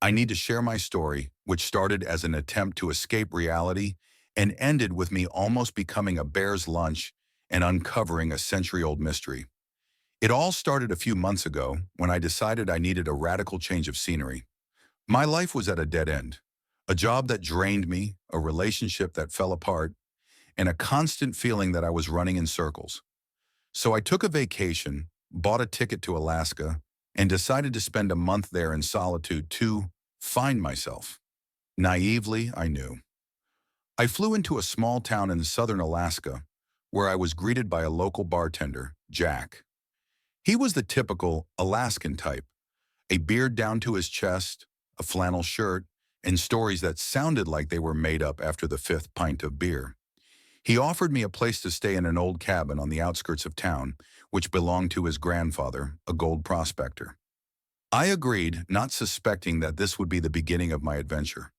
I need to share my story, which started as an attempt to escape reality and ended with me almost becoming a bear's lunch and uncovering a century-old mystery. It all started a few months ago when I decided I needed a radical change of scenery. My life was at a dead end. A job that drained me, a relationship that fell apart, and a constant feeling that I was running in circles. So I took a vacation, bought a ticket to Alaska, and decided to spend a month there in solitude to find myself. Naively, I knew. I flew into a small town in southern Alaska where I was greeted by a local bartender, Jack. He was the typical Alaskan type, a beard down to his chest, a flannel shirt, and stories that sounded like they were made up after the fifth pint of beer. He offered me a place to stay in an old cabin on the outskirts of town, which belonged to his grandfather, a gold prospector. I agreed, not suspecting that this would be the beginning of my adventure.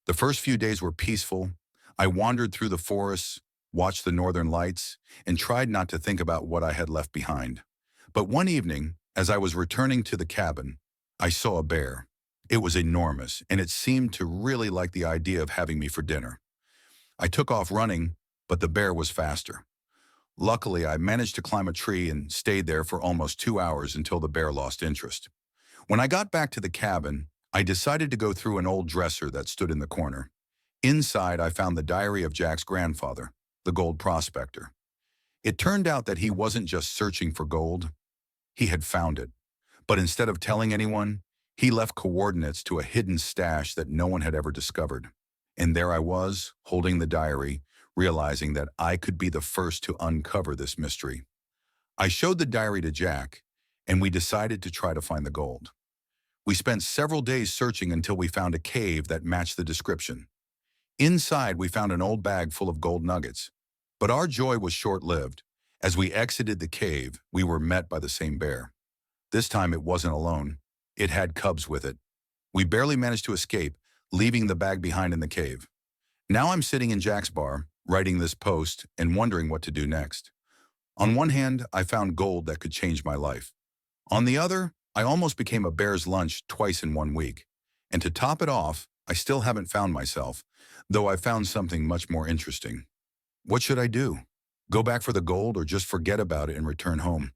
The first few days were peaceful. I wandered through the forests, watched the northern lights, and tried not to think about what I had left behind. But one evening, as I was returning to the cabin, I saw a bear. It was enormous, and it seemed to really like the idea of having me for dinner. I took off running, but the bear was faster. Luckily, I managed to climb a tree and stayed there for almost 2 hours until the bear lost interest. When I got back to the cabin, I decided to go through an old dresser that stood in the corner. Inside, I found the diary of Jack's grandfather, the gold prospector. It turned out that he wasn't just searching for gold, he had found it. But instead of telling anyone, he left coordinates to a hidden stash that no one had ever discovered. And there I was, holding the diary, realizing that I could be the first to uncover this mystery. I showed the diary to Jack, and we decided to try to find the gold. We spent several days searching until we found a cave that matched the description. Inside, we found an old bag full of gold nuggets. But our joy was short-lived. As we exited the cave, we were met by the same bear. This time it wasn't alone. It had cubs with it. We barely managed to escape, leaving the bag behind in the cave. Now I'm sitting in Jack's bar, writing this post and wondering what to do next. On one hand, I found gold that could change my life. On the other, I almost became a bear's lunch twice in 1 week. And to top it off, I still haven't found myself, though I found something much more interesting. What should I do? Go back for the gold or just forget about it and return home?